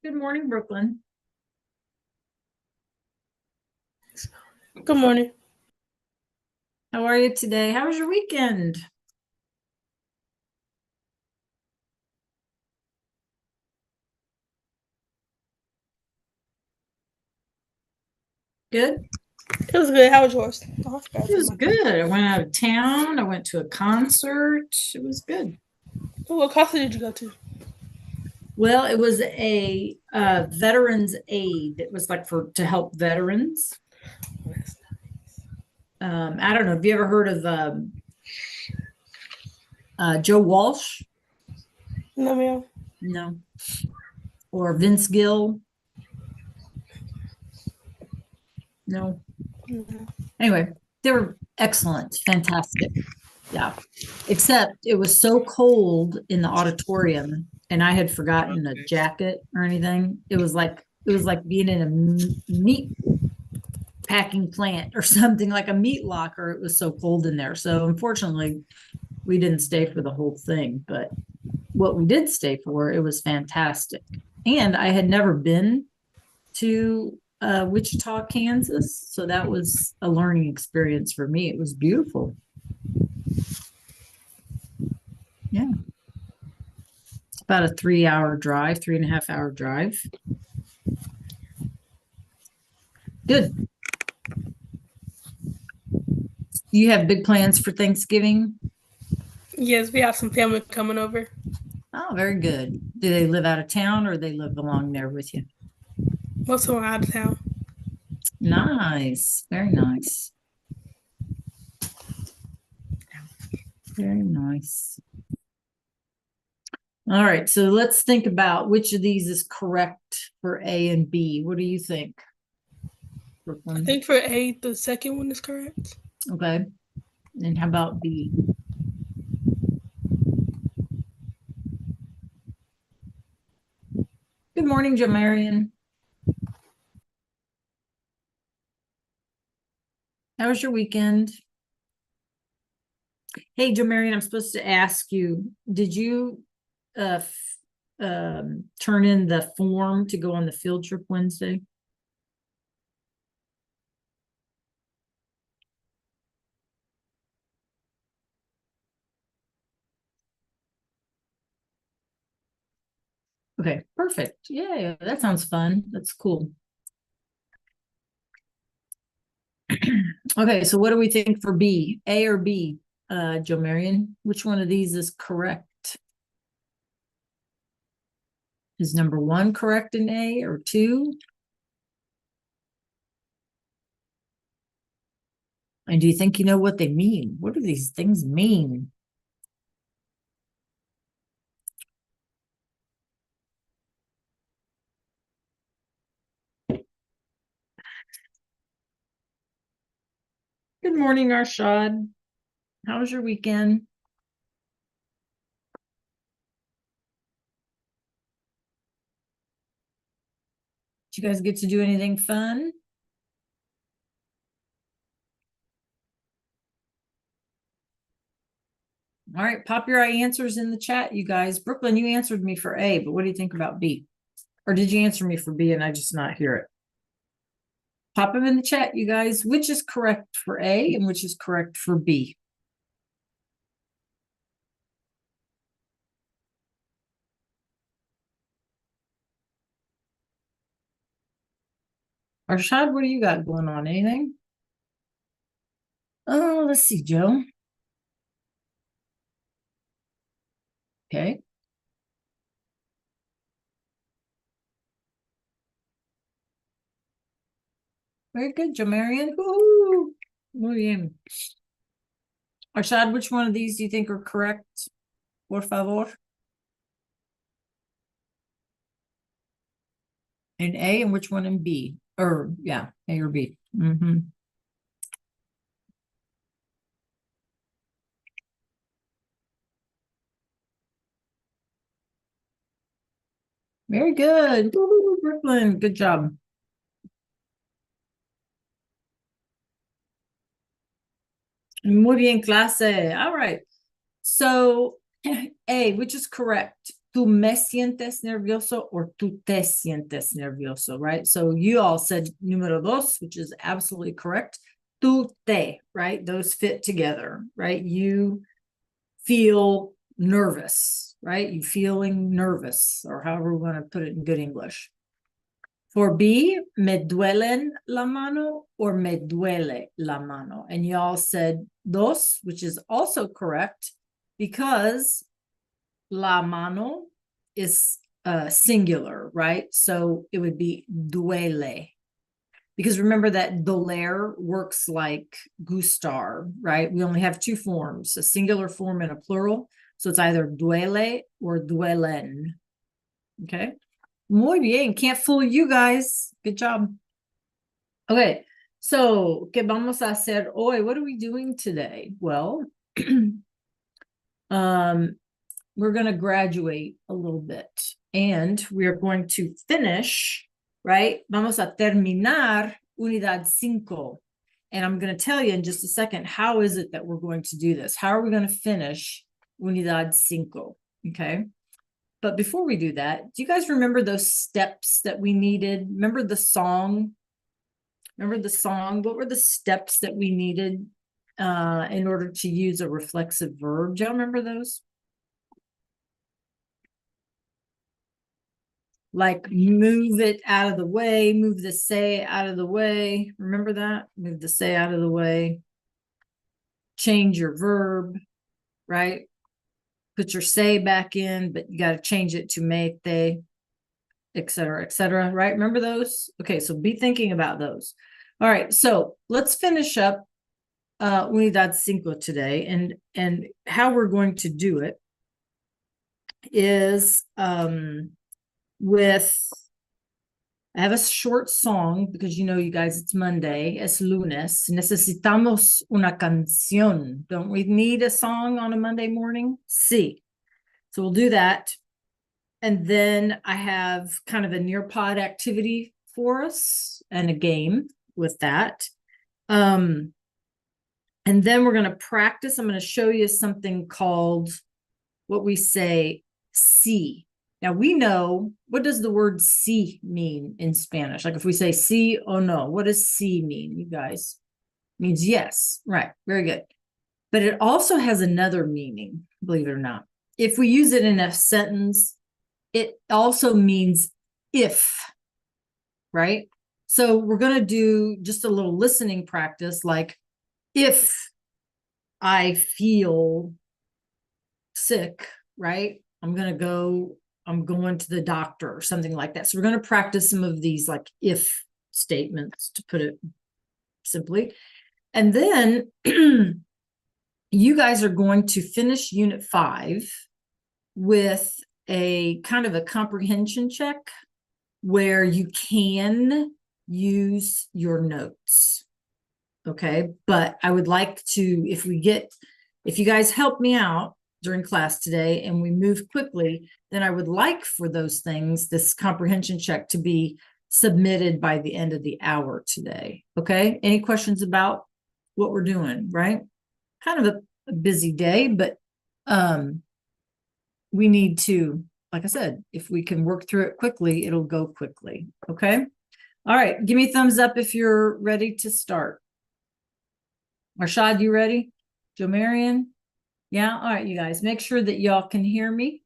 Good morning, Brooklyn. Good morning. How are you today? How was your weekend? Good. It was good. How was yours? It was good. I went out of town. I went to a concert. It was good. What concert did you go to? Well, it was a veterans aid. It was like for to help veterans. I don't know. Have you ever heard of Joe Walsh? No, ma'am. No. Or Vince Gill? No. No. Anyway, they were excellent, fantastic. Yeah. Except it was so cold in the auditorium and I had forgotten a jacket or anything. It was like being in a meat packing plant or something, like a meat locker. It was so cold in there. So unfortunately, we didn't stay for the whole thing, but what we did stay for, it was fantastic. And I had never been to Wichita, Kansas, so that was a learning experience for me. It was beautiful. Yeah. About a 3 hour drive, 3.5 hour drive. Good. You have big plans for Thanksgiving? Yes, we have some family coming over. Oh, very good. Do they live out of town or they live along there with you? Most of them are out of town. Nice. Very nice. Very nice. All right. So let's think about which of these is correct for A and B. What do you think, I Brooklyn? think for A, the second one is correct. Okay. And how about B? Good morning, Jamarian. How was your weekend? Hey, Jamarian, I'm supposed to ask you, did you turn in the form to go on the field trip Wednesday? Okay, perfect. Yeah, that sounds fun. That's cool. Okay, so what do we think for B? A or B, Joe Marion? Which one of these is correct? Is number one correct in A or two? And do you think you know what they mean? What do these things mean? Good morning, Arshad. How was your weekend? Did you guys get to do anything fun? All right, pop your answers in the chat, you guys. Brooklyn, you answered me for A, but what do you think about B? Or did you answer me for B and I just not hear it? Pop them in the chat, you guys. Which is correct for A and which is correct for B? Arshad, what do you got going on? Anything? Oh, let's see, Joe. Okay. Very good, Jamarian. Woo! Muy bien. Arshad, which one of these do you think are correct? Por favor. In A and which one in B? Or yeah, A or B. Very good. Woo, Brooklyn. Good job. Muy bien, clase. All right. So A, which is correct? tú me sientes nervioso or tú te sientes nervioso, right? So you all said número dos, which is absolutely correct. Tú te, right? Those fit together, right? You feel nervous, right? You feeling nervous, or however we want to put it in good English. For B, me duelen la mano or me duele la mano. And y'all said dos, which is also correct because la mano is singular, right? So it would be duele. Because remember that doler works like gustar, right? We only have two forms, a singular form and a plural. So it's either duele or duelen. Okay. Muy bien. Can't fool you guys. Good job. Okay. So, ¿qué vamos a hacer hoy? What are we doing today? Well, we're going to graduate a little bit and we are going to finish, right? Vamos a terminar Unidad 5. And I'm going to tell you in just a second, how is it that we're going to do this? How are we going to finish Unidad 5? Okay. But before we do that, do you guys remember those steps that we needed? Remember the song? Remember the song? What were the steps that we needed in order to use a reflexive verb? Do y'all remember those? Like move it out of the way, move the say out of the way. Remember that? Move the say out of the way. Change your verb, right? Put your say back in, but you got to change it to mete, etc., etc. Right? Remember those? Okay, so be thinking about those. All right, so let's finish up Unidad 5 today, and how we're going to do it is with I have a short song because you know, you guys, it's Monday, es lunes. Necesitamos una canción. Don't we need a song on a Monday morning? Sí. So we'll do that. And then I have kind of a Nearpod activity for us and a game with that. And then we're going to practice. I'm going to show you something called what we say, sí. Now we know, what does the word sí mean in Spanish? Like if we say sí o no, what does sí mean, you guys? It means yes, right, very good. But it also has another meaning, believe it or not. If we use it in a sentence, it also means if, right? So we're going to do just a little listening practice, like if I feel sick, right? I'm going to the doctor or something like that. So we're going to practice some of these like if statements, to put it simply. And then you guys are going to finish Unit 5 with a kind of a comprehension check where you can use your notes. Okay. But I would like to, if you guys help me out during class today and we move quickly, then I would like for those things, this comprehension check, to be submitted by the end of the hour today. Okay. Any questions about what we're doing, right? Kind of a busy day, but we need to, like I said, if we can work through it quickly, it'll go quickly. Okay. All right. Give me a thumbs up if you're ready to start. Marshad, you ready? Joe Marion? Yeah. All right, you guys, make sure that y'all can hear me.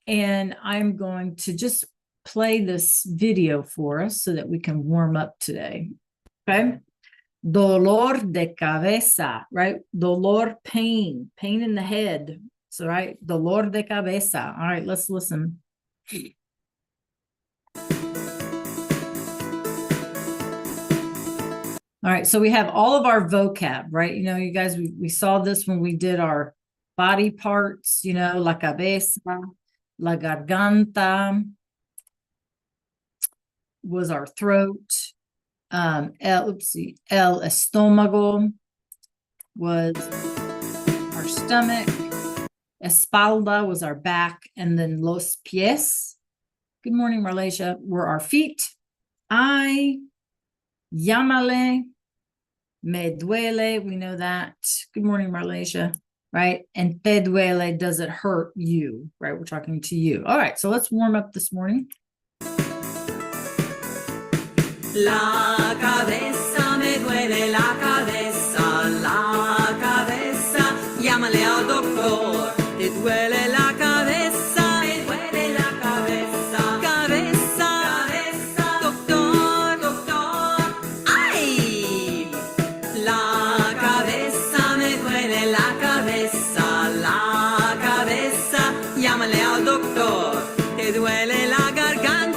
And I'm going to just play this video for us so that we can warm up today. Okay. Dolor de cabeza, right? Dolor, pain in the head. So, right. Dolor de cabeza. All right, let's listen. All right, so we have all of our vocab, right? You know, you guys, we saw this when we did our body parts, you know, la cabeza, la garganta was our throat. El estómago was our stomach. Espalda was our back. And then los pies, good morning, Malaysia, were our feet. Llámale, me duele, we know that. Good morning, Malaysia. right? And te duele, does it hurt you, right? We're talking to you. All right, so let's warm up this morning. La cabeza me duele, la cabeza, llámale al doctor, te duele la cabeza, me duele la cabeza, cabeza, doctor, doctor, ay, la cabeza me duele, la cabeza, llámale al doctor, te duele la garganta.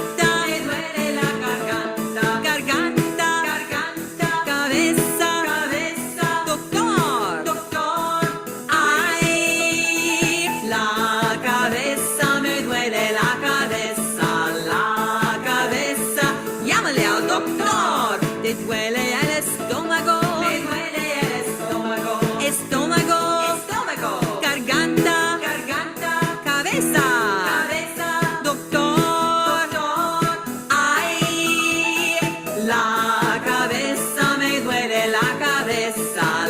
Te duele el estómago, estómago, garganta, cabeza, doctor, ay, la cabeza me duele, la cabeza,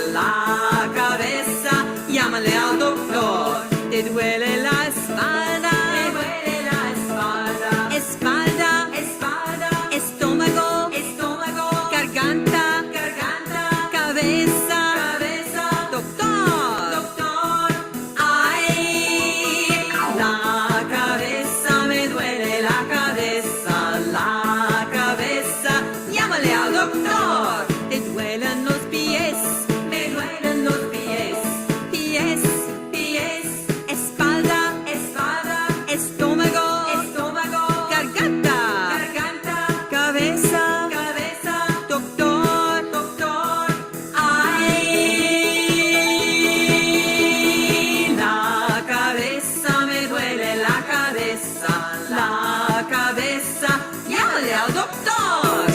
llámale al doctor, te duele la espalda, estómago, garganta, cabeza, doctor, ay, la cabeza me duele, la cabeza, llámale al doctor, te duelen los pies, pies, espalda, estómago, garganta, cabeza, doctor, ay, la cabeza me duele, la cabeza, llámale al doctor.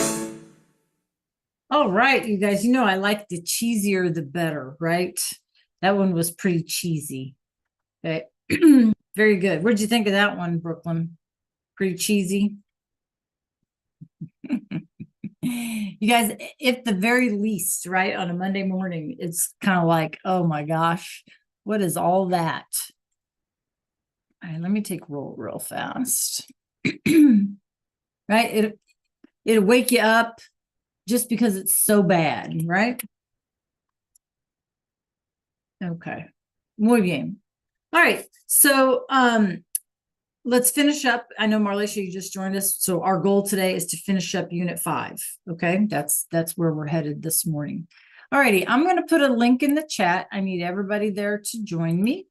All right, you guys, I like the cheesier the better, right? That one was pretty cheesy. Okay. Very good. What'd you think of that one, Brooklyn? Pretty cheesy. You guys, if the very least, right, on a Monday morning, it's kind of like, oh my gosh, what is all that? All right, let me take roll real fast. Right? It'll wake you up just because it's so bad, right? Okay. Muy bien. All right. So let's finish up. I know Marlisha, you just joined us. So our goal today is to finish up Unit 5. Okay, that's where we're headed this morning. All righty, I'm going to put a link in the chat. I need everybody there to join me.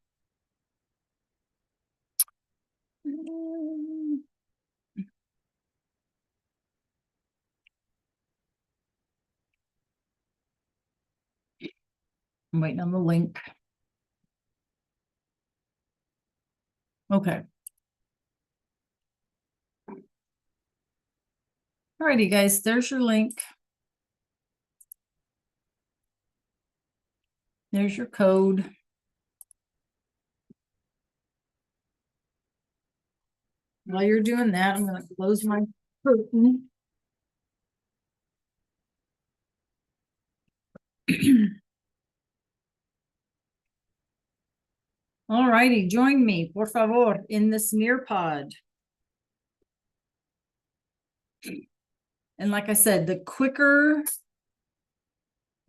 I'm waiting on the link. Okay. All righty, guys, there's your link. There's your code. While you're doing that, I'm going to close my curtain. All righty, join me, por favor, in this Nearpod. And like I said, the quicker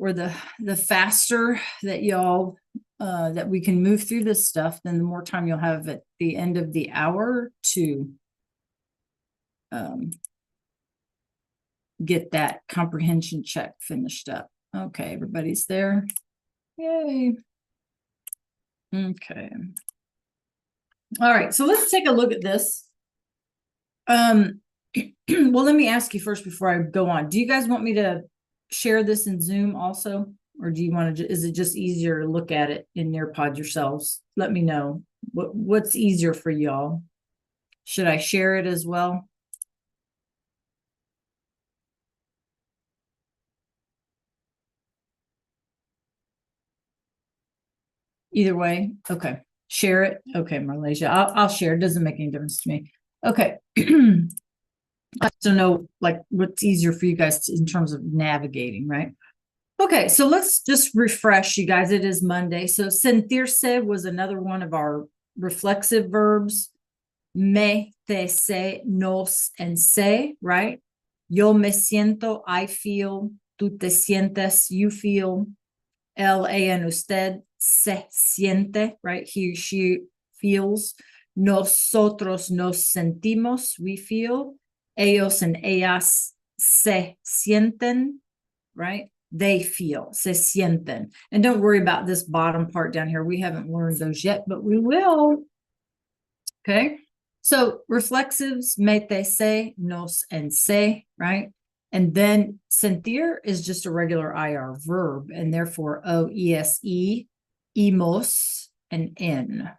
or the faster that y'all that we can move through this stuff, then the more time you'll have at the end of the hour to get that comprehension check finished up. Okay, everybody's there. Yay. Okay. All right, so let's take a look at this. Well, let me ask you first before I go on. Do you guys want me to share this in Zoom also? Or do you want to, is it just easier to look at it in Nearpod yourselves? Let me know. What's easier for y'all? Should I share it as well? Either way, okay. Share it. Okay, Malaysia. I'll share. It doesn't make any difference to me. Okay. I don't know, like, what's easier for you guys in terms of navigating, right? Okay, so let's just refresh you guys. It is Monday. So sentirse was another one of our reflexive verbs. Me, te, se, nos, and se, right? Yo me siento, I feel. Tú te sientes, you feel. Él, ella, and usted se siente, right? He, she feels. Nosotros nos sentimos, we feel. Ellos and ellas se sienten, right? They feel, se sienten. And don't worry about this bottom part down here. We haven't learned those yet, but we will. Okay. So reflexives, me, te, se, nos, and se, right? And then sentir is just a regular IR verb, and therefore OESE, emos, and N.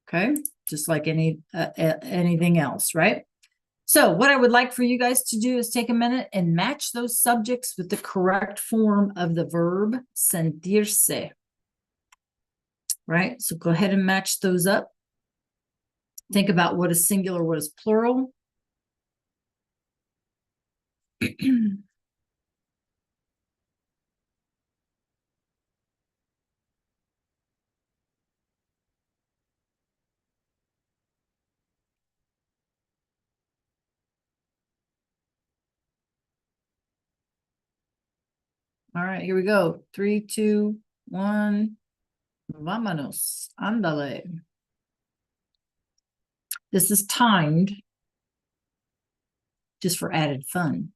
Okay. Just like anything else, right? So what I would like for you guys to do is take a minute and match those subjects with the correct form of the verb sentirse. Right? So go ahead and match those up. Think about what is singular, what is plural. All right, here we go. 3, 2, 1. Vámonos. Ándale. This is timed just for added fun.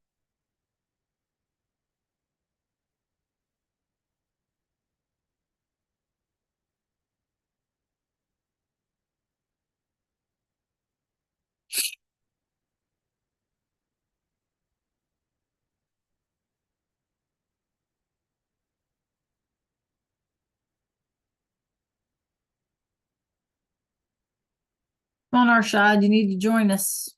Come on, Arshad, you need to join us.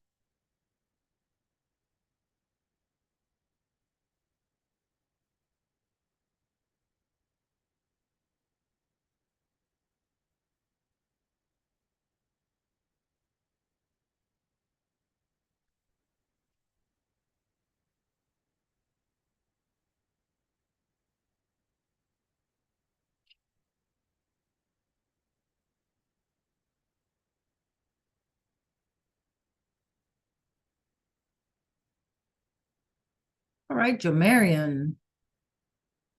All right, Jomarian.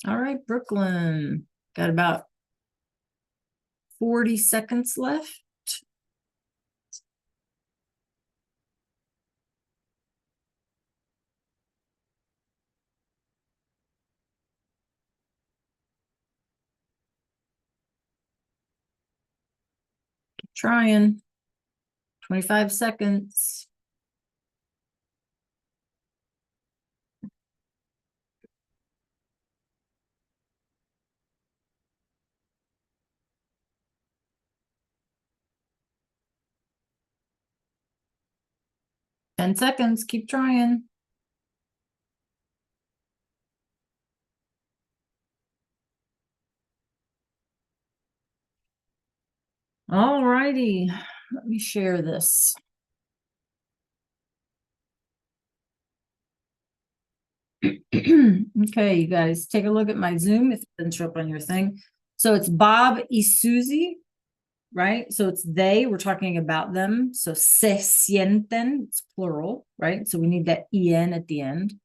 All right, Brooklyn. Got about 40 seconds left. Keep trying. 25 seconds. Ten seconds. Keep trying. All righty. Let me share this. Okay, you guys, take a look at my Zoom if it doesn't show up on your thing. So it's Bob y Susie, right? So it's they, we're talking about them. So se sienten, it's plural, right? So we need that en at the end.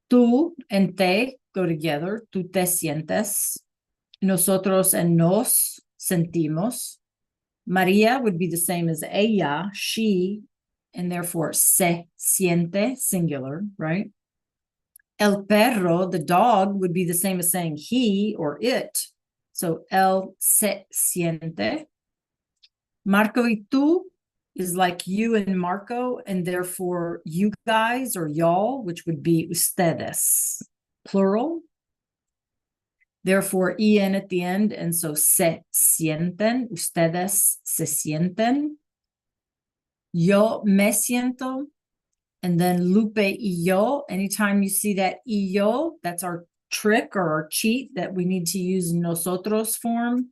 Tú and te go together. Tú te sientes. Nosotros and nos sentimos. Maria would be the same as ella, she, and therefore se siente, singular, right? El perro, the dog, would be the same as saying he or it. So él se siente. Marco y tú is like you and Marco, and therefore you guys or y'all, which would be ustedes, plural. Therefore, en at the end, and so se sienten, ustedes se sienten. Yo me siento, and then Lupe y yo. Anytime you see that y yo, that's our trick or our cheat that we need to use nosotros form.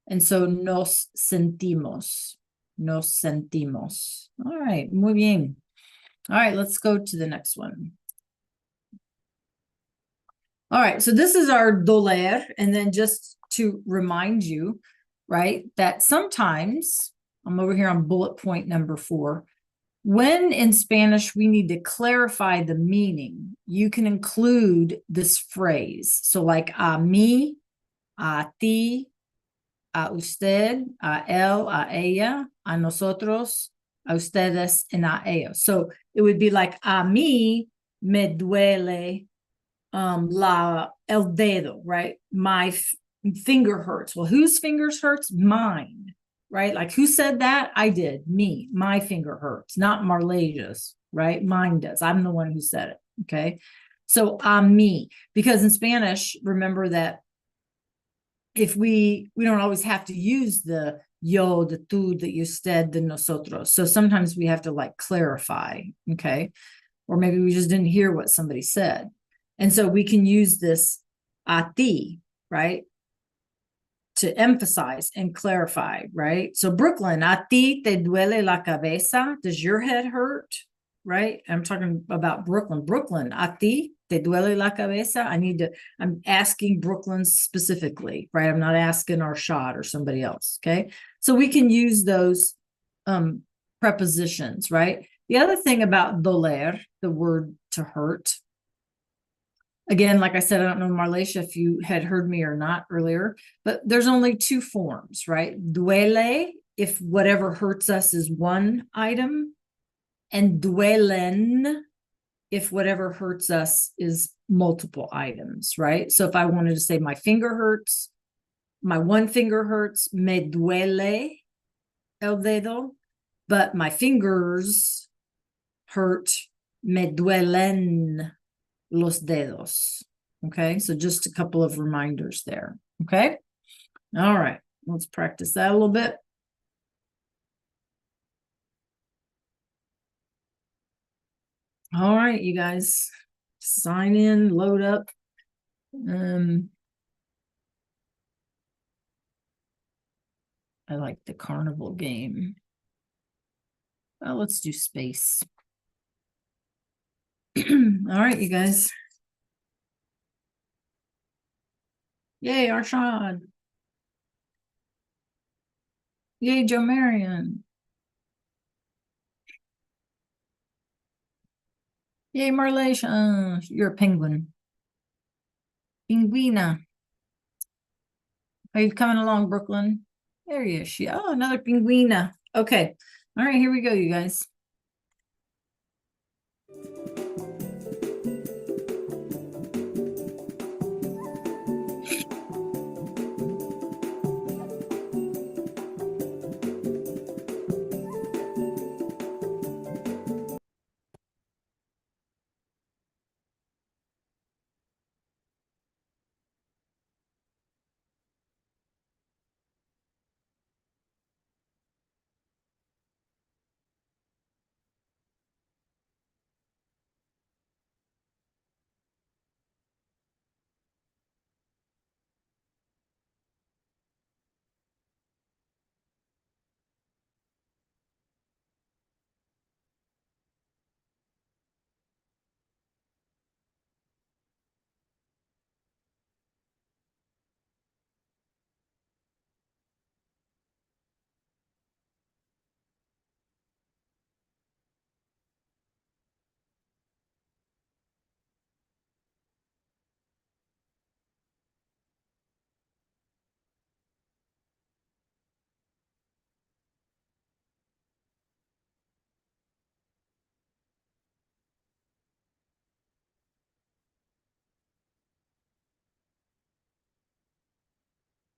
And so nos sentimos. Nos sentimos. All right, muy bien. All right, let's go to the next one. All right, so this is our doler, and then just to remind you, right, that sometimes I'm over here on bullet point number 4. When in Spanish we need to clarify the meaning, you can include this phrase. So, like a mí, a ti, a usted, a él, a ella, a nosotros, a ustedes, and a ellos. So it would be like a mí me duele el dedo, right? My finger hurts. Well, whose fingers hurts? Mine, right? Like who said that? I did. Me. My finger hurts, not Marlesia's, right? Mine does. I'm the one who said it. Okay. So me, because in Spanish, remember that if we don't always have to use the yo, the tú, the usted, the nosotros. So sometimes we have to like clarify, okay? Or maybe we just didn't hear what somebody said. And so we can use this a ti, right? To emphasize and clarify, right? So Brooklyn, a ti te duele la cabeza? Does your head hurt? Right? I'm talking about Brooklyn. Brooklyn, a ti te duele la cabeza? I'm asking Brooklyn specifically, right? I'm not asking our shot or somebody else. Okay. So we can use those prepositions, right? The other thing about doler, the word to hurt, again, like I said, I don't know, Marlecia, if you had heard me or not earlier, but there's only 2 forms, right? Duele, if whatever hurts us is one item, and duelen, if whatever hurts us is multiple items, right? So if I wanted to say my finger hurts, my one finger hurts, me duele el dedo, but my fingers hurt, me duelen los dedos. Okay, so just a couple of reminders there. Okay, all right, let's practice that a little bit. All right, you guys, sign in, load up. I like the carnival game. Well, let's do space. All right, you guys. Yay, Arshad. Yay, Joe Marion. Yay, Marlecia. You're a penguin. Pinguina. Are you coming along, Brooklyn? There you is. Oh, another pinguina. Okay. All right, here we go, you guys.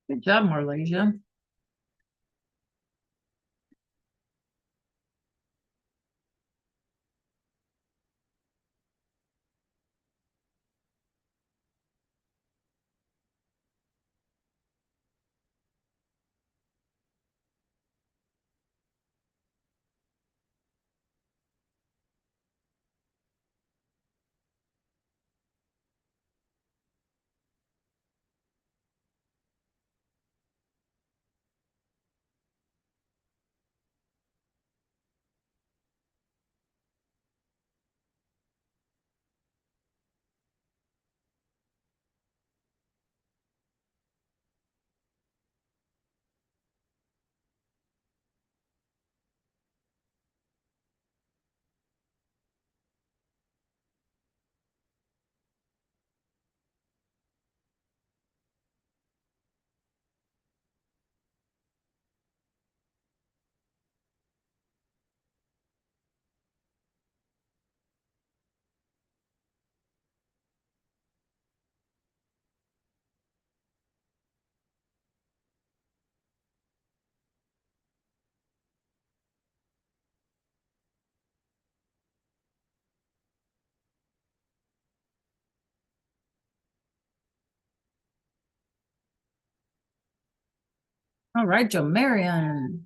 Good job, Marlesia. All right, Joe Marion.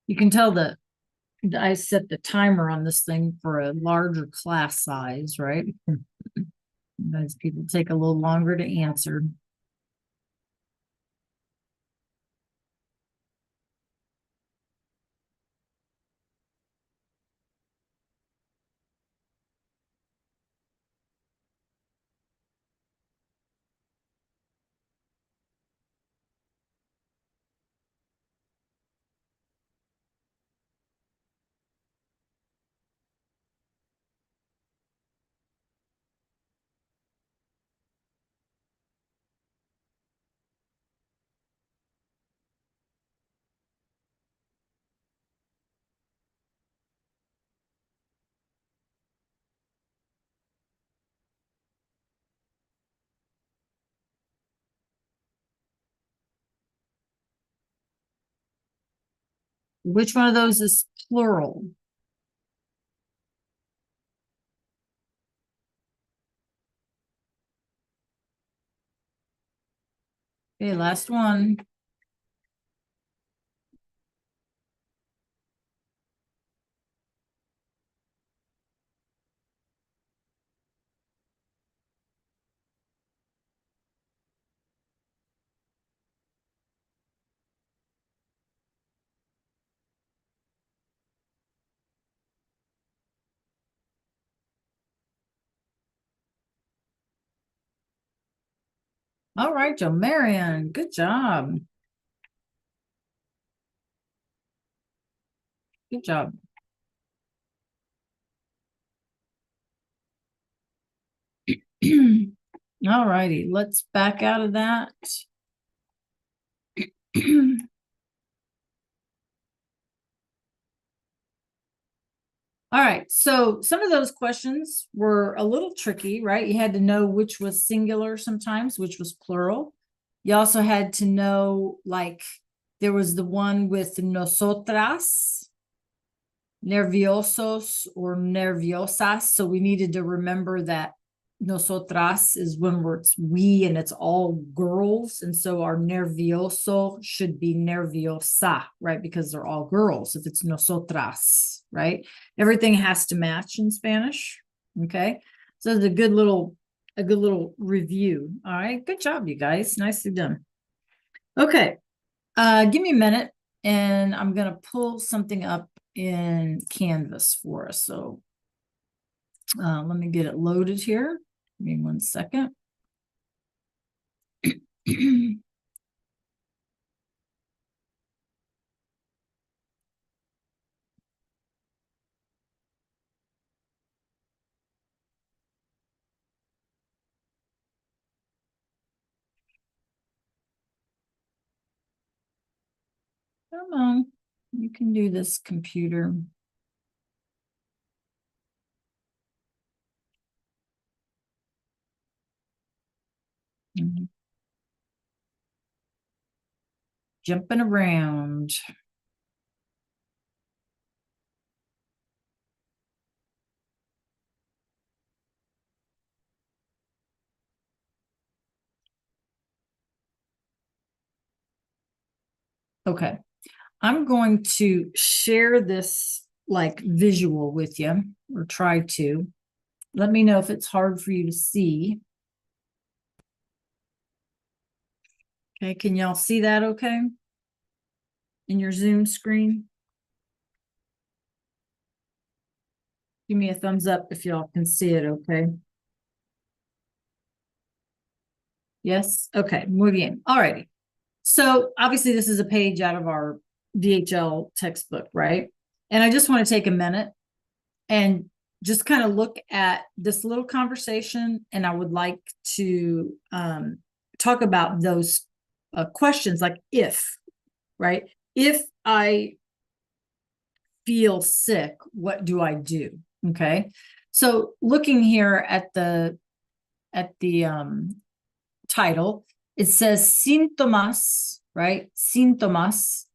You can tell that I set the timer on this thing for a larger class size, right? Sometimes people take a little longer to answer. Which one of those is plural? Okay, last one. All right, Joe Marion, good job. Good job. All righty, let's back out of that. All right, so some of those questions were a little tricky, right? You had to know which was singular sometimes, which was plural. You also had to know, like, there was the one with nosotras, nerviosos or nerviosas. So we needed to remember that nosotras is when it's we and it's all girls. And so our nervioso should be nerviosa, right? Because they're all girls if it's nosotras, right? Everything has to match in Spanish. Okay. So it's a good little review. All right. Good job, you guys. Nicely done. Okay. Give me a minute and I'm going to pull something up in Canvas for us. So let me get it loaded here. Give me 1 second. Come on, you can do this, computer. Jumping around. Okay, I'm going to share this like visual with you, or try to. Let me know if it's hard for you to see. Okay, can y'all see that okay? In your Zoom screen? Give me a thumbs up if y'all can see it, okay? Yes? Okay, muy bien. All righty. So obviously this is a page out of our DHL textbook, right? And I just want to take a minute and just kind of look at this little conversation. And I would like to talk about those questions like if, right? If I feel sick, what do I do? Okay. So looking here at the title, it says síntomas right? Síntomas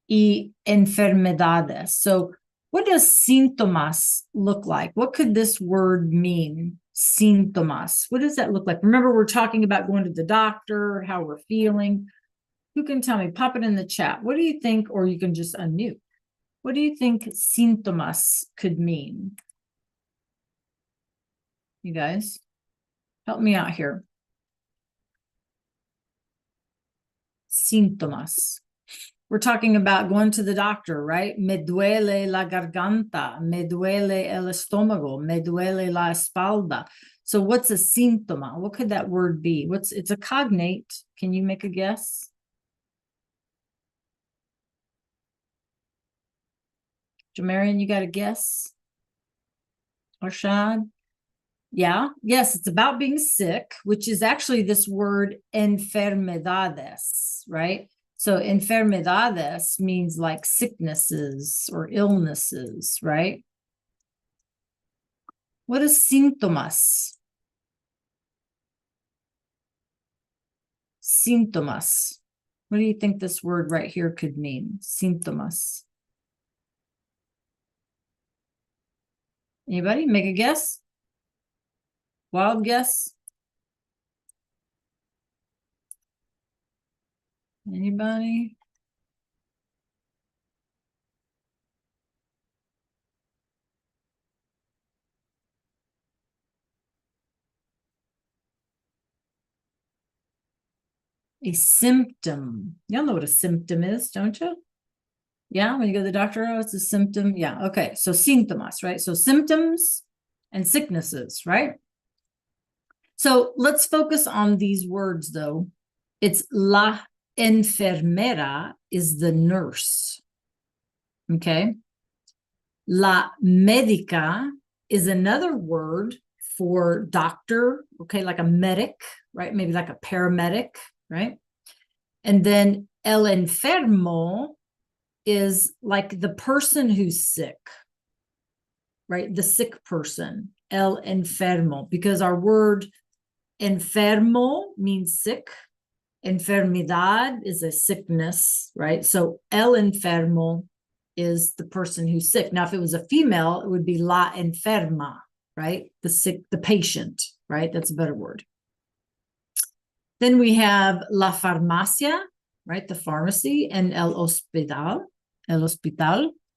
y enfermedades. So what does síntomas look like? What could this word mean? Síntomas. What does that look like? Remember, we're talking about going to the doctor, how we're feeling. Who can tell me? Pop it in the chat. What do you think? Or you can just unmute. What do you think síntomas could mean? You guys, help me out here. Síntomas. We're talking about going to the doctor, right? Me duele la garganta, me duele el estómago, me duele la espalda. So what's a síntoma? What could that word be? It's a cognate. Can you make a guess? Jamarian, you got a guess? Arshad? Yeah, yes, it's about being sick, which is actually this word enfermedades, right? So enfermedades means like sicknesses or illnesses, right? What is síntomas? Síntomas. What do you think this word right here could mean? Síntomas. Anybody make a guess? Wild guess? Anybody? A symptom. Y'all know what a symptom is, don't you? Yeah, when you go to the doctor, oh, it's a symptom. Yeah, okay. So síntomas, right? So symptoms and sicknesses, right? So let's focus on these words though. It's la enfermera is the nurse. Okay. La médica is another word for doctor, okay, like a medic, right? Maybe like a paramedic, right? And then el enfermo is like the person who's sick, right? The sick person, el enfermo, because our word enfermo means sick. Enfermedad is a sickness, right? So el enfermo is the person who's sick. Now, if it was a female, it would be la enferma, right? The sick, the patient, right? That's a better word. Then we have la farmacia, right? The pharmacy, and el hospital,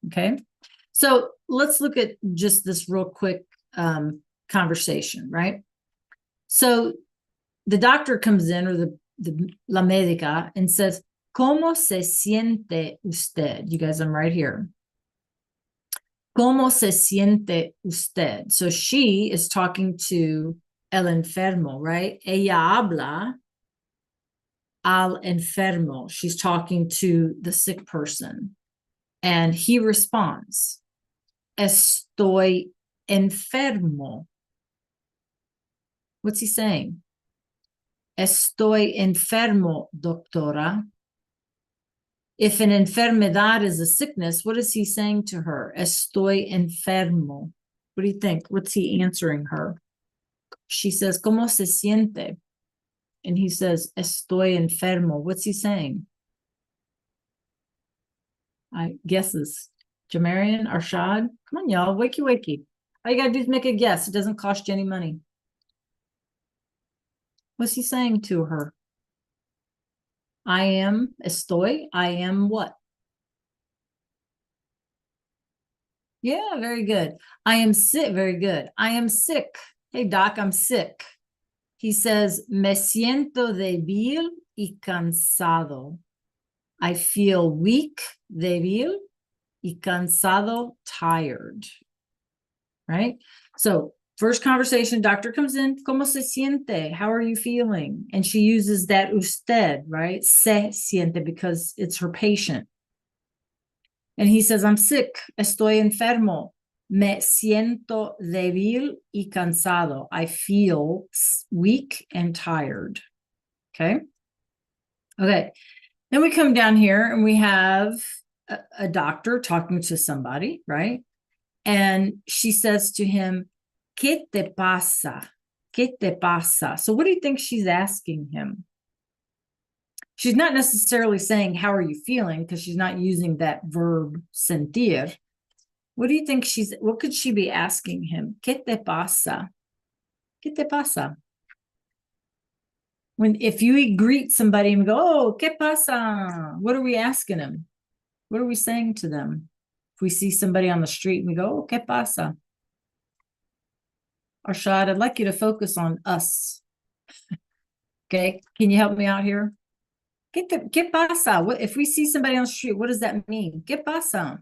okay? So let's look at just this real quick conversation, right? So the doctor comes in, or the la médica, and says, ¿Cómo se siente usted? You guys, I'm right here. ¿Cómo se siente usted? So she is talking to el enfermo, right? Ella habla al enfermo. She's talking to the sick person. And he responds, estoy enfermo. What's he saying? Estoy enfermo, doctora. If an enfermedad is a sickness, what is he saying to her? Estoy enfermo. What do you think? What's he answering her? She says, ¿Cómo se siente? And he says, estoy enfermo. What's he saying? I guesses. Jamarian, Arshad? Come on, y'all. Wakey, wakey. All you got to do is make a guess. It doesn't cost you any money. What's he saying to her? Estoy, I am what? Yeah, very good. I am sick, very good. I am sick. Hey, doc, I'm sick. He says, me siento débil y cansado. I feel weak, débil, y cansado, tired. Right? So first conversation, doctor comes in, ¿Cómo se siente? How are you feeling? And she uses that usted, right? Se siente, because it's her patient. And he says, I'm sick, estoy enfermo, me siento débil y cansado. I feel weak and tired. Okay. Okay. Then we come down here and we have a doctor talking to somebody, right? And she says to him, ¿Qué te pasa? ¿Qué te pasa? So what do you think she's asking him? She's not necessarily saying, how are you feeling? Because she's not using that verb sentir. What do you think what could she be asking him? ¿Qué te pasa? ¿Qué te pasa? If you greet somebody and go, oh, ¿qué pasa? What are we asking them? What are we saying to them? If we see somebody on the street and we go, oh, ¿qué pasa? Arshad, I'd like you to focus on us. Okay, can you help me out here? ¿Qué pasa? If we see somebody on the street, what does that mean? ¿Qué pasa?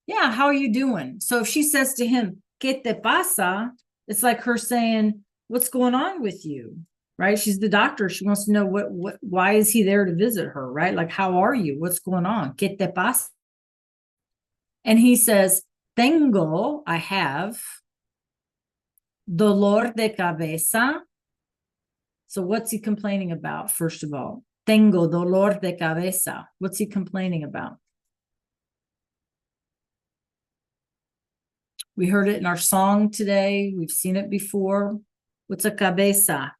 Yeah, how are you doing? So if she says to him, ¿Qué te pasa? It's like her saying, what's going on with you? Right? She's the doctor. She wants to know why is he there to visit her, right? Like, how are you? What's going on? ¿Qué te pasa? And he says, tengo, I have, dolor de cabeza. So what's he complaining about, first of all? Tengo dolor de cabeza. What's he complaining about? We heard it in our song today. We've seen it before. What's a cabeza?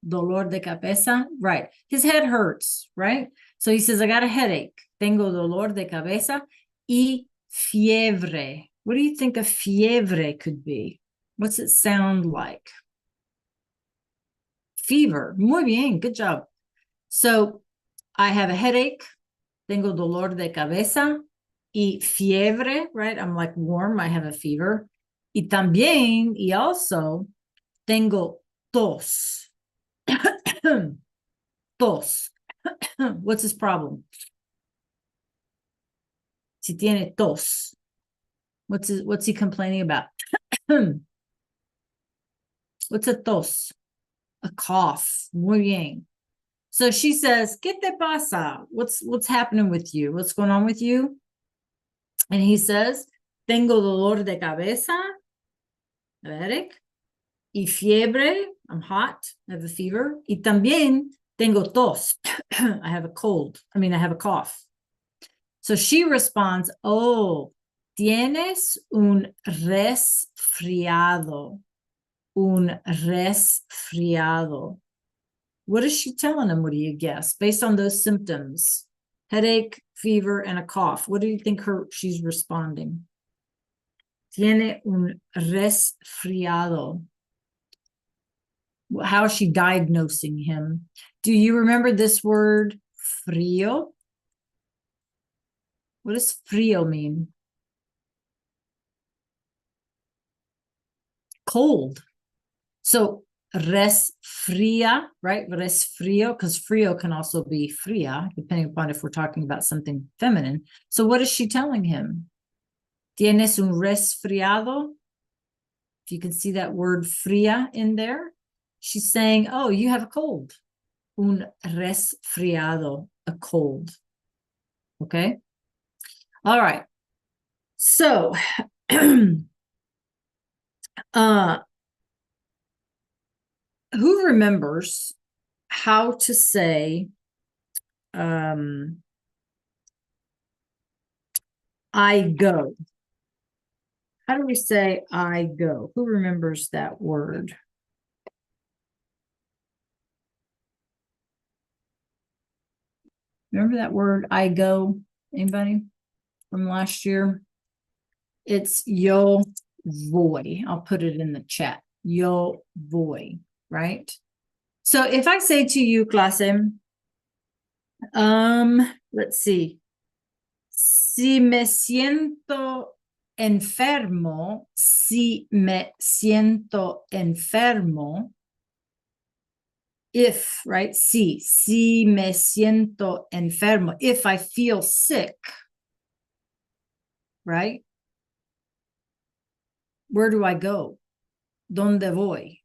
Dolor de cabeza? Right. His head hurts, right? So he says, I got a headache. Tengo dolor de cabeza y fiebre. What do you think a fiebre could be? What's it sound like? Fever. Muy bien. Good job. So I have a headache. Tengo dolor de cabeza y fiebre, right? I'm like warm. I have a fever. Y también, y also, tengo tos. Tos. What's his problem? Si tiene tos. What's he complaining about? What's a tos? A cough. Muy bien. So she says, ¿Qué te pasa? What's happening with you? What's going on with you? And he says, tengo dolor de cabeza, headache, y fiebre, I'm hot, I have a fever, y también tengo tos, I have a cold, I have a cough. So she responds, oh, tienes un resfriado, un resfriado. What is she telling him? What do you guess? Based on those symptoms, headache, fever, and a cough. What do you think she's responding? Tiene un resfriado. How is she diagnosing him? Do you remember this word, frío? What does frío mean? Cold. So resfría, right? Resfrío, because frío can also be fría, depending upon if we're talking about something feminine. So what is she telling him? Tienes un resfriado? If you can see that word fría in there, she's saying, oh, you have a cold. Un resfriado, a cold. Okay? All right. So, who remembers how to say I go? How do we say I go? Who remembers that word? Remember that word I go? Anybody from last year? It's yo voy. I'll put it in the chat. Yo voy, right? So if I say to you, clase, let's see. Si me siento enfermo, si me siento enfermo, if, right? Si me siento enfermo, if I feel sick, right? Where do I go? ¿Dónde voy?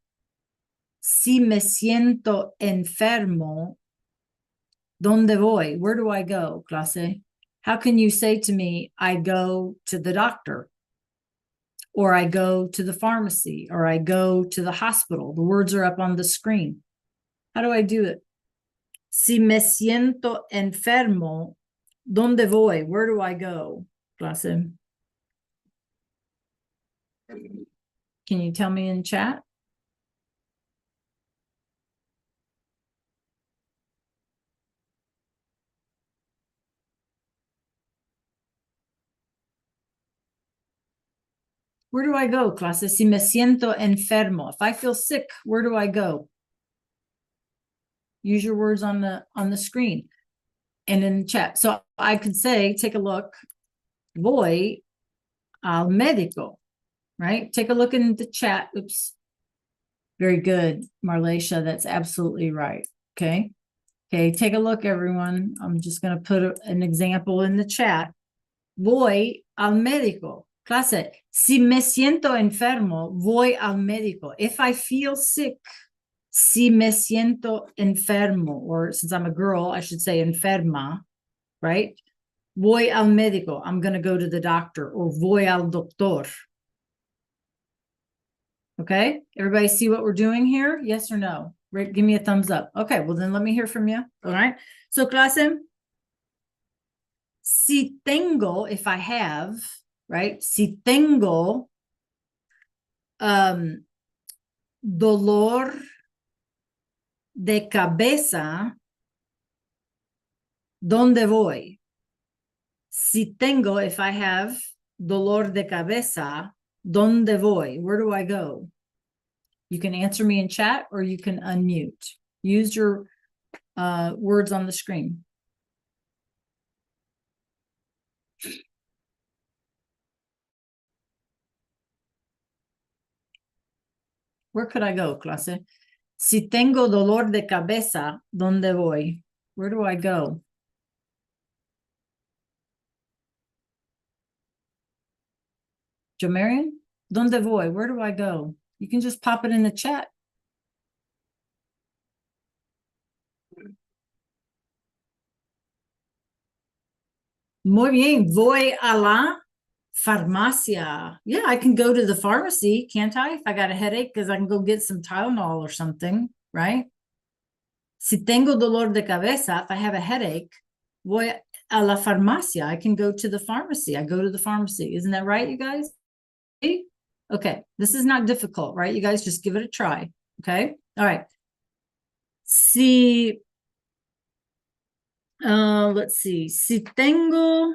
Si me siento enfermo, ¿dónde voy? Where do I go, clase? How can you say to me, I go to the doctor, or I go to the pharmacy, or I go to the hospital? The words are up on the screen. How do I do it? Si me siento enfermo, ¿dónde voy? Where do I go, clase? Can you tell me in chat? Where do I go, clase? Si me siento enfermo. If I feel sick, where do I go? Use your words on the screen and in the chat. So I could say, take a look. Voy al médico, right? Take a look in the chat. Oops. Very good, Marlecia. That's absolutely right. Okay. Okay, take a look, everyone. I'm just going to put an example in the chat. Voy al médico. Clase, si me siento enfermo, voy al médico. If I feel sick, si me siento enfermo, or since I'm a girl, I should say enferma, right? Voy al médico. I'm going to go to the doctor, or voy al doctor. Okay, everybody see what we're doing here? Yes or no? Right, give me a thumbs up. Okay, well then let me hear from you. All right. So clase, si tengo, if I have, right? Si tengo dolor de cabeza, ¿dónde voy? Si tengo, if I have dolor de cabeza, ¿dónde voy? Where do I go? You can answer me in chat or you can unmute. Use your words on the screen. Where could I go, clase? Si tengo dolor de cabeza, ¿dónde voy? Where do I go? Jamarian, ¿dónde voy? Where do I go? You can just pop it in the chat. Muy bien, voy a la farmacia. Yeah, I can go to the pharmacy, can't I? If I got a headache, because I can go get some Tylenol or something, right? Si tengo dolor de cabeza, if I have a headache, voy a la farmacia. I can go to the pharmacy. I go to the pharmacy. Isn't that right, you guys? Okay, this is not difficult, right? You guys just give it a try. Okay, all right. Si, let's see. Si tengo,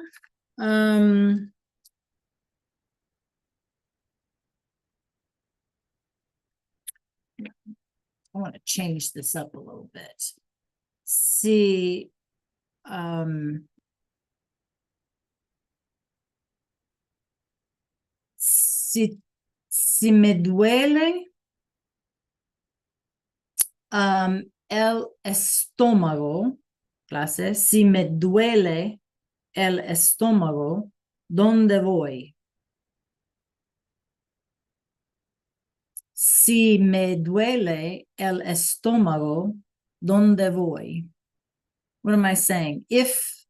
I want to change this up a little bit. Si, si me duele el estómago, clase, si me duele el estómago, ¿dónde voy? Si me duele el estómago, ¿dónde voy? What am I saying? If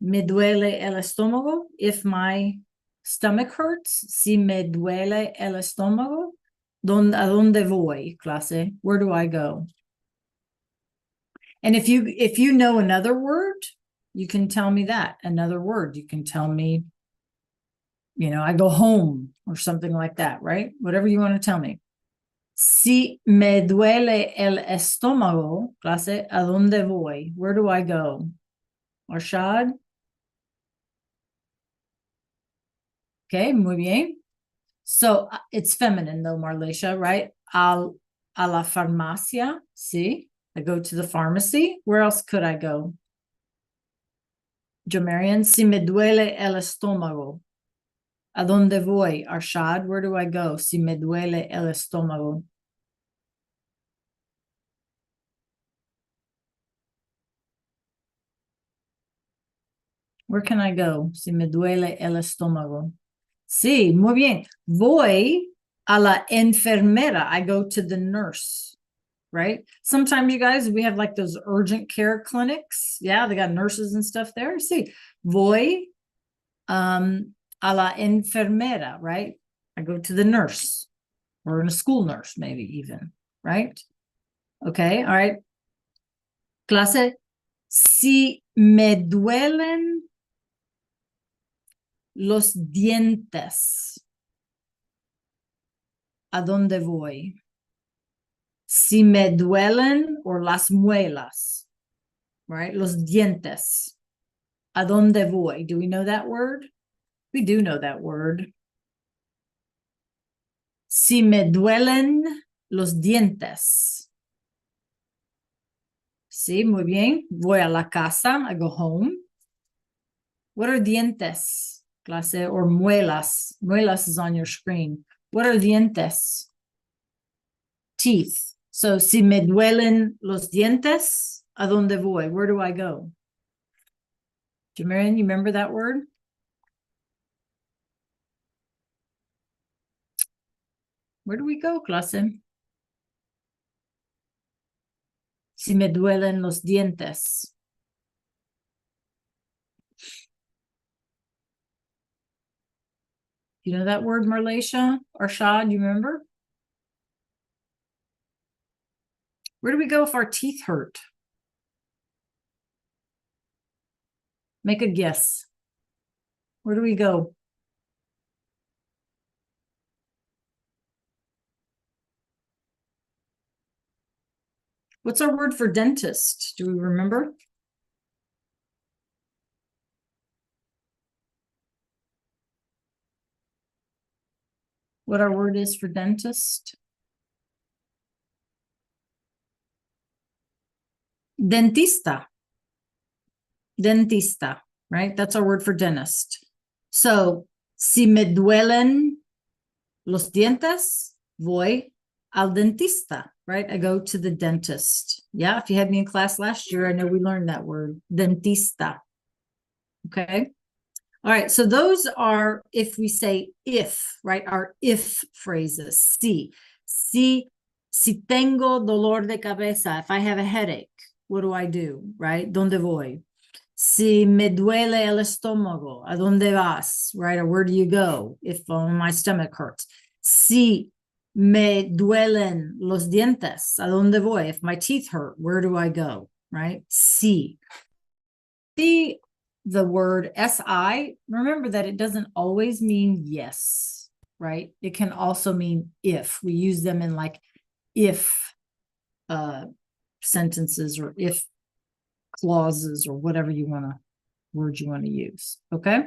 me duele el estómago, if my stomach hurts, si me duele el estómago, ¿a dónde voy, clase? Where do I go? And if you know another word, you can tell me that. Another word, you can tell me, I go home or something like that, right? Whatever you want to tell me. Si me duele el estómago, clase, ¿a dónde voy? Where do I go? Arshad? Okay, muy bien. So it's feminine though, Marlecia, right? A la farmacia, see? I go to the pharmacy. Where else could I go? Jamarian, si me duele el estómago. ¿A dónde voy? Arshad, where do I go? Si me duele el estómago. Where can I go? Si me duele el estómago. Sí, muy bien. Voy a la enfermera. I go to the nurse, right? Sometimes, you guys, we have like those urgent care clinics. Yeah, they got nurses and stuff there. See, voy a la enfermera, right? I go to the nurse or in a school nurse, maybe even, right? Okay, all right. Clase, si me duelen los dientes, ¿a dónde voy? Si me duelen or las muelas, right? Los dientes, ¿a dónde voy? Do we know that word? We do know that word. Si me duelen los dientes. Sí, muy bien. Voy a la casa. I go home. What are dientes, clase, or muelas? Muelas is on your screen. What are dientes? Teeth. So, si me duelen los dientes, ¿a dónde voy? Where do I go? Jamarin, you remember that word? Where do we go, clase? Si me duelen los dientes. You know that word, Marlacia? Arshad, you remember? Where do we go if our teeth hurt? Make a guess. Where do we go? What's our word for dentist? Do we remember? What our word is for dentist? Dentista. Dentista, right? That's our word for dentist. So, si me duelen los dientes, voy al dentista, right? I go to the dentist. Yeah, if you had me in class last year, I know we learned that word, dentista. Okay. All right, so those are, if we say if, right, our if phrases. Si tengo dolor de cabeza, if I have a headache, what do I do, right? ¿Dónde voy? Si me duele el estómago, ¿a dónde vas, right? Or where do you go if my stomach hurts? Si me duelen los dientes, ¿a dónde voy? If my teeth hurt, where do I go, right? Si the word si, remember that it doesn't always mean yes, right? It can also mean if. We use them in like if sentences or if clauses or whatever word you want to use. Okay.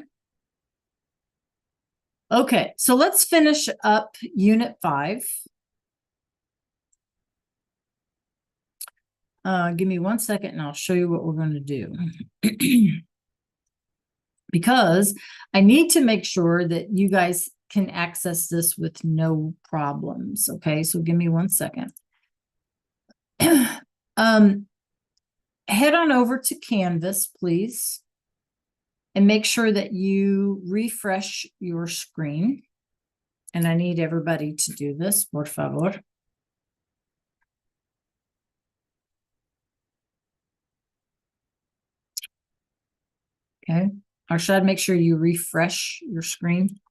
Okay, so let's finish up Unit 5. Give me 1 second and I'll show you what we're going to do. Because I need to make sure that you guys can access this with no problems. Okay, so give me 1 second. Head on over to Canvas, please, and make sure that you refresh your screen. And I need everybody to do this, por favor. Okay, Arshad, make sure you refresh your screen.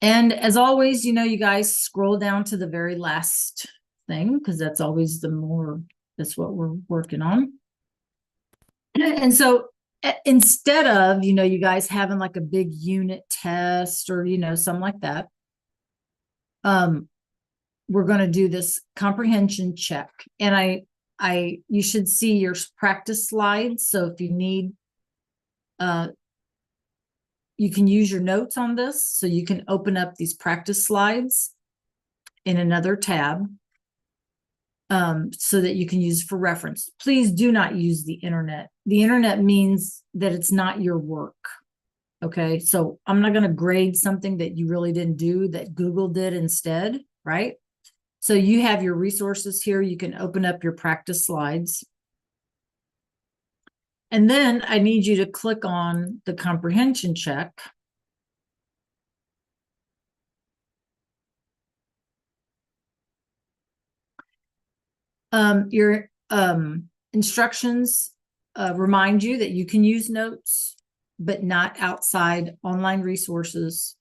And as always, you know, you guys scroll down to the very last thing because that's always that's what we're working on. And so instead of, you know, you guys having like a big unit test or, you know, something like that, we're going to do this comprehension check. And you should see your practice slides. So if you need, you can use your notes on this. So you can open up these practice slides in another tab so that you can use for reference. Please do not use the internet. The internet means that it's not your work. Okay, so I'm not going to grade something that you really didn't do that Google did instead, right? So you have your resources here. You can open up your practice slides. And then I need you to click on the comprehension check. Your instructions remind you that you can use notes, but not outside online resources.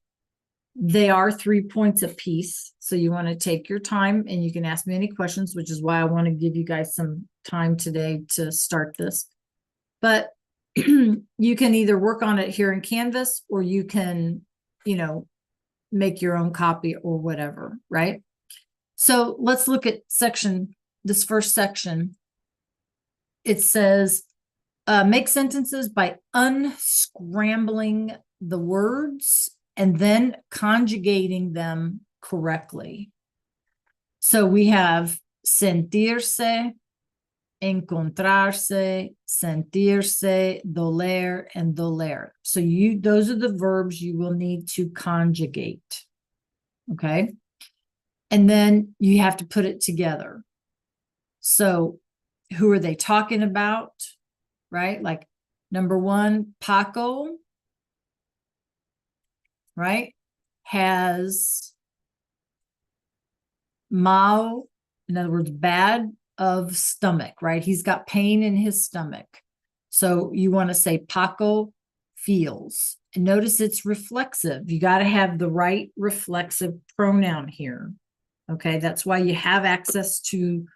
They are 3 points apiece. So you want to take your time and you can ask me any questions, which is why I want to give you guys some time today to start this. But you can either work on it here in Canvas or you can, you know, make your own copy or whatever, right? So let's look at this first section. It says, make sentences by unscrambling the words and then conjugating them correctly. So we have sentirse, encontrarse, sentirse, doler, and doler. So those are the verbs you will need to conjugate. Okay. And then you have to put it together. So who are they talking about? Right? Like number one, Paco, right, has mal, in other words, bad of stomach, right? He's got pain in his stomach. So you want to say Paco feels. And notice it's reflexive. You got to have the right reflexive pronoun here. Okay, that's why you have access to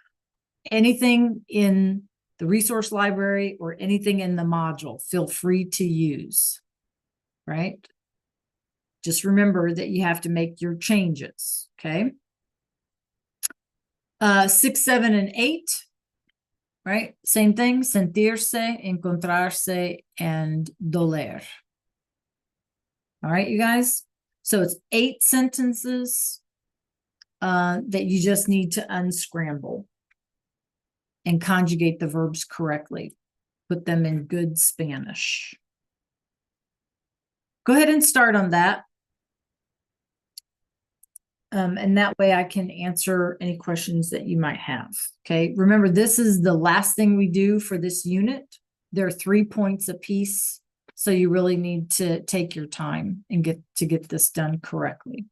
anything in the resource library or anything in the module. Feel free to use, right? Just remember that you have to make your changes, okay? 6, 7, and 8, right? Same thing, sentirse, encontrarse, and doler. All right, you guys? So it's 8 sentences that you just need to unscramble and conjugate the verbs correctly. Put them in good Spanish. Go ahead and start on that. And that way I can answer any questions that you might have. Okay. Remember, this is the last thing we do for this unit. There are 3 points apiece. So you really need to take your time and get this done correctly.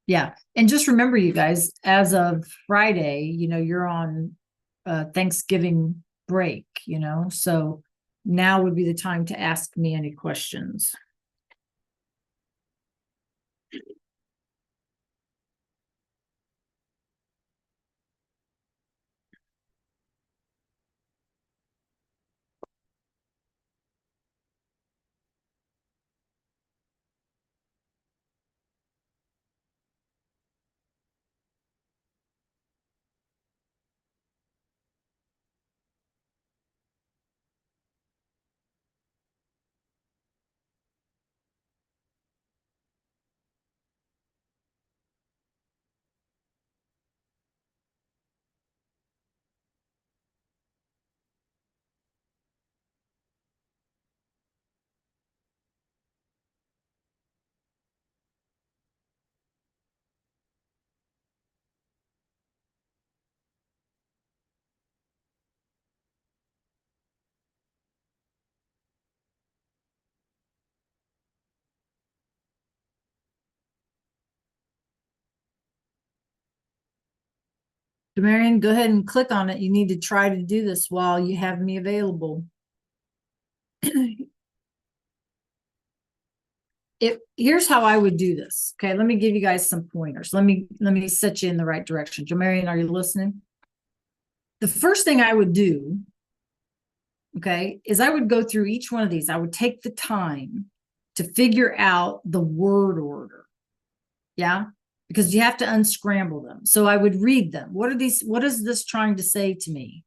Yeah. And just remember, you guys, as of Friday, you're on Thanksgiving break, so now would be the time to ask me any questions. Marion, go ahead and click on it. You need to try to do this while you have me available. Here's how I would do this. Okay, let me give you guys some pointers. Let me set you in the right direction. Marion, are you listening? The first thing I would do, okay, is I would go through each one of these. I would take the time to figure out the word order. Yeah, because you have to unscramble them. So I would read them. What is this trying to say to me?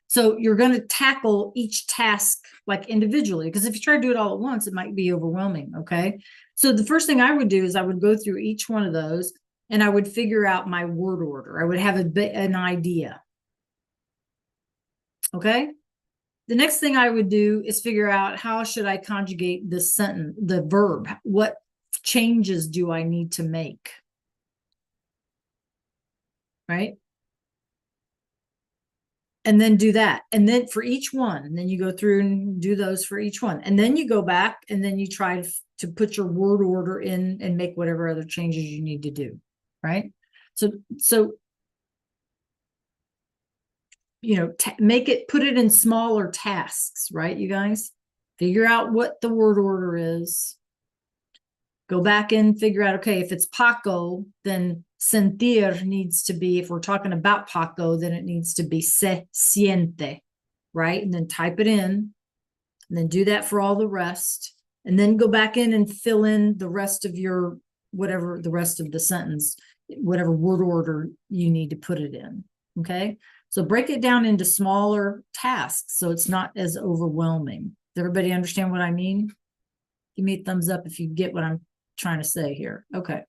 So you're going to tackle each task like individually, because if you try to do it all at once, it might be overwhelming. Okay. So the first thing I would do is I would go through each one of those and I would figure out my word order. I would have an idea. Okay. The next thing I would do is figure out how should I conjugate this sentence, the verb. What changes do I need to make? Right? And then do that. And then for each one, and then you go through and do those for each one. And then you go back and then you try to put your word order in and make whatever other changes you need to do. Right? So put it in smaller tasks, right? You guys figure out what the word order is. Go back and figure out, okay, if it's Paco, then sentir needs to be, if we're talking about Paco, then it needs to be se siente, right? And then type it in, and then do that for all the rest. And then go back in and fill in the rest of your, whatever the rest of the sentence, whatever word order you need to put it in, okay? So break it down into smaller tasks so it's not as overwhelming. Does everybody understand what I mean? Give me a thumbs up if you get what I'm trying to say here. Okay.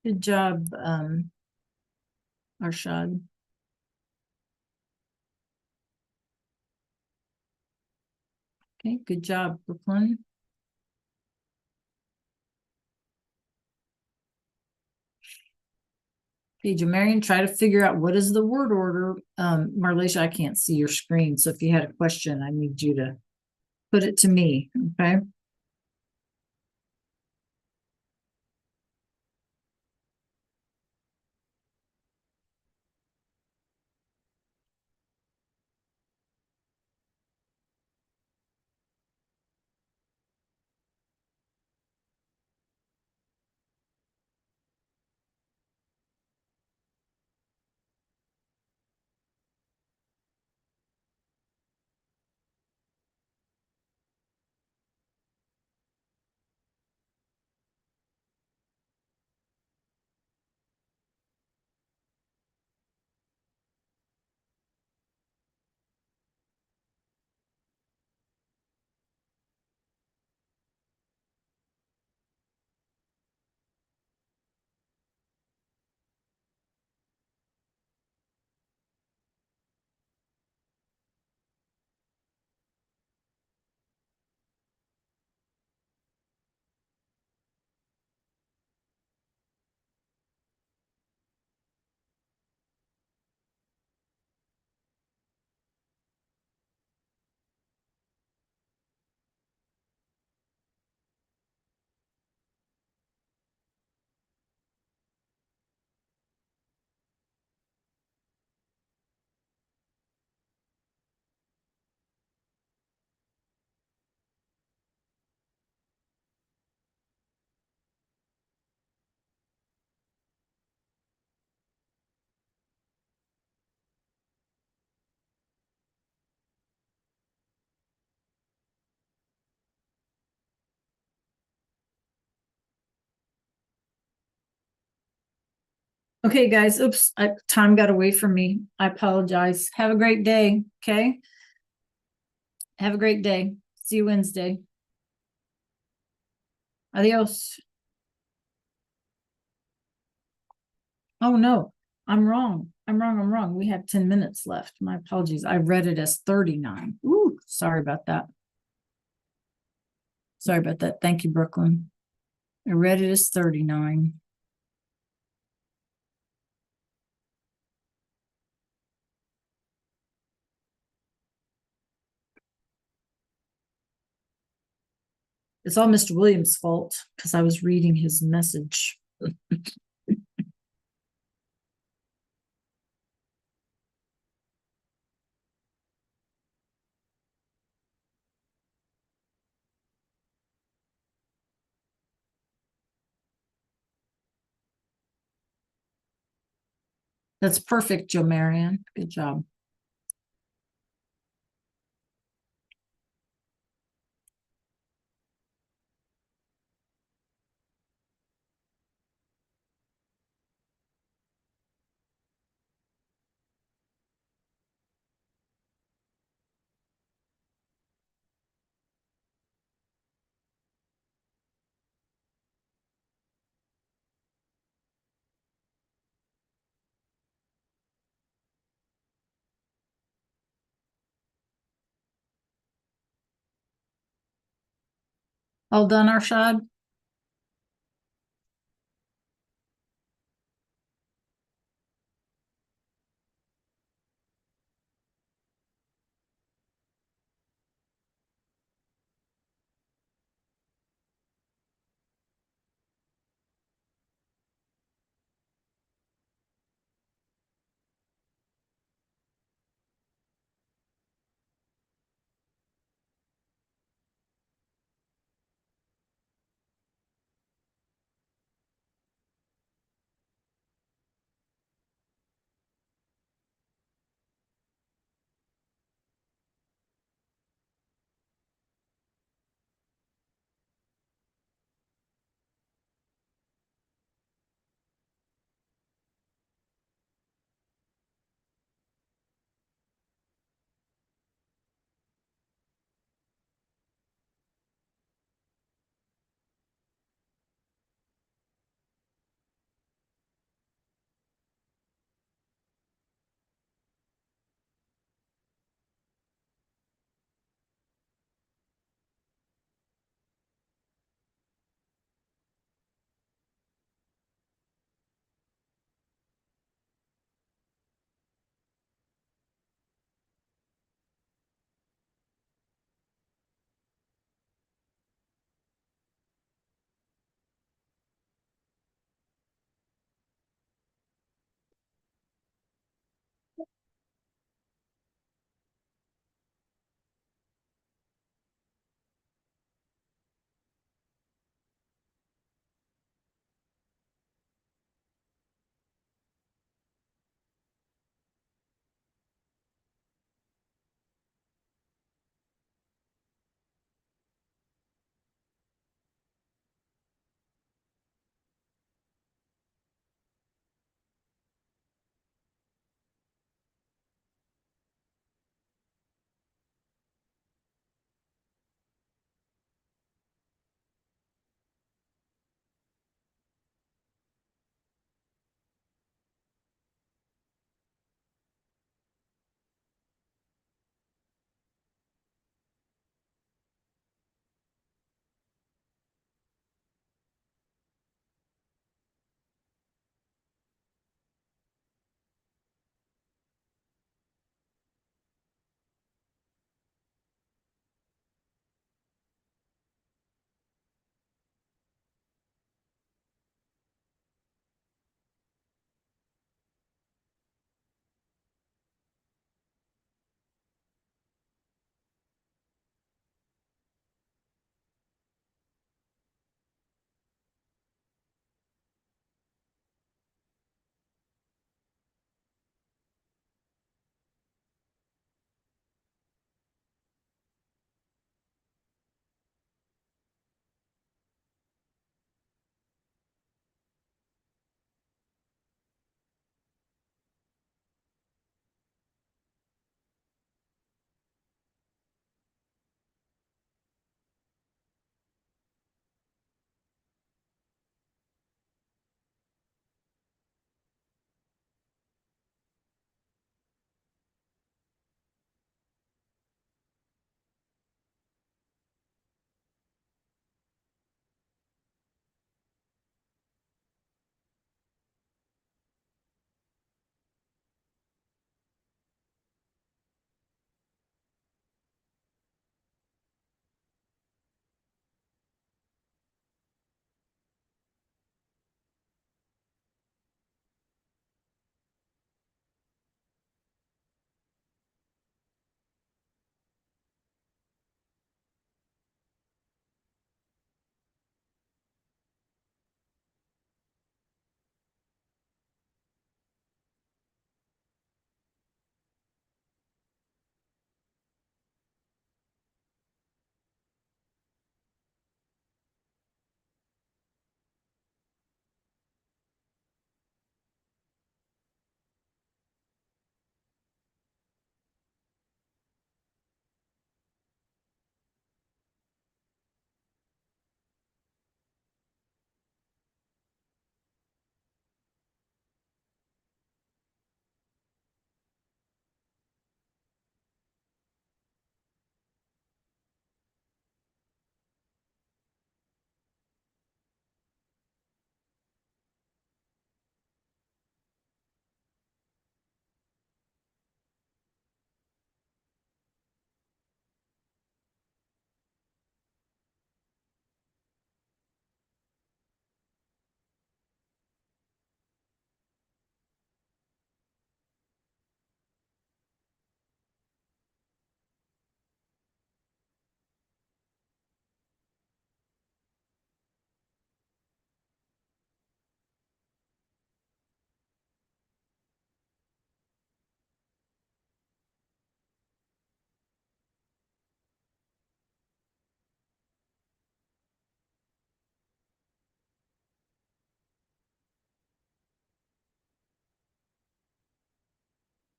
Good job, Arshad. Okay, good job, Brooklyn. Okay, Jamarian, try to figure out what is the word order. Marlisha, I can't see your screen, so if you had a question, I need you to put it to me, okay? Okay, guys. Oops, time got away from me. I apologize. Have a great day. Okay. Have a great day. See you Wednesday. Adios. Oh no, I'm wrong. I'm wrong. We have 10 minutes left. My apologies. I read it as 39. Ooh, sorry about that. Sorry about that. Thank you, Brooklyn. I read it as 39. It's all Mr. Williams' fault because I was reading his message. That's perfect, Joe Marion. Good job. All done, Arshad?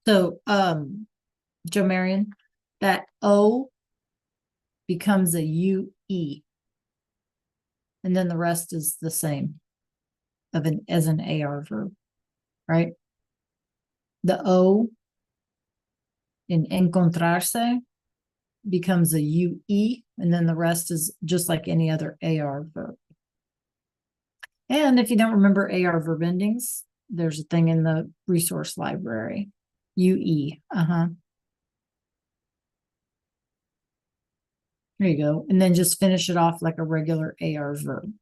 So, Joe Marion, that O becomes a UE, and then the rest is the same as an AR verb, right? The O in encontrarse becomes a UE, and then the rest is just like any other AR verb. And if you don't remember AR verb endings, there's a thing in the resource library. UE. There you go. And then just finish it off like a regular AR verb.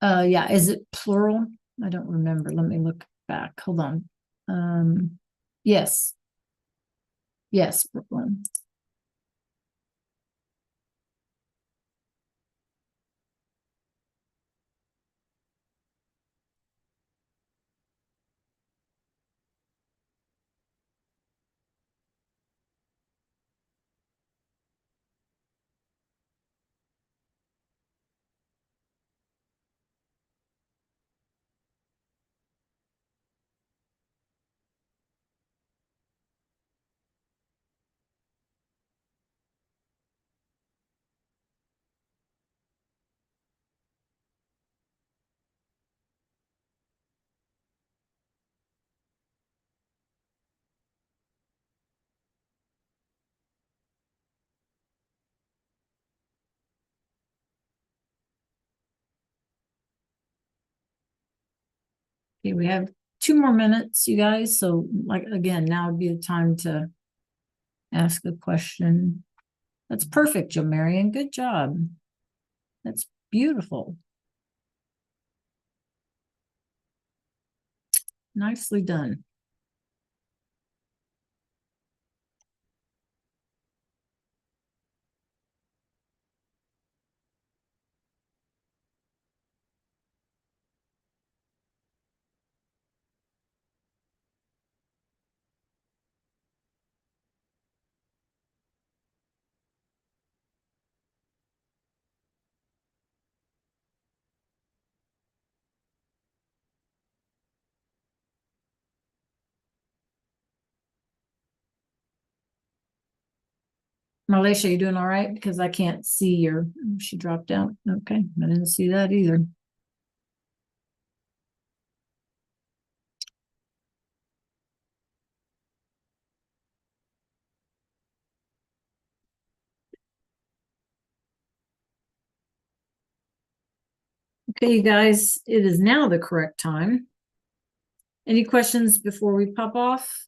Yeah, is it plural? I don't remember. Let me look back. Hold on. Yes. Yes, Brooklyn. Okay, we have 2 more minutes, you guys. So, like, again, now would be the time to ask a question. That's perfect, Joe Marion. Good job. That's beautiful. Nicely done. Malaysia, you doing all right? Because I can't see your, she dropped out. Okay, I didn't see that either. Okay, you guys, it is now the correct time. Any questions before we pop off?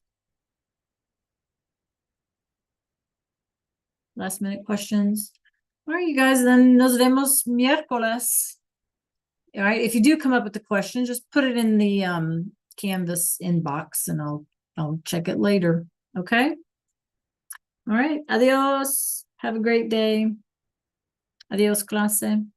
Last minute questions? All right, you guys, then nos vemos miércoles. All right, if you do come up with a question, just put it in the Canvas inbox and I'll check it later. Okay? All right, adios. Have a great day. Adios, clase.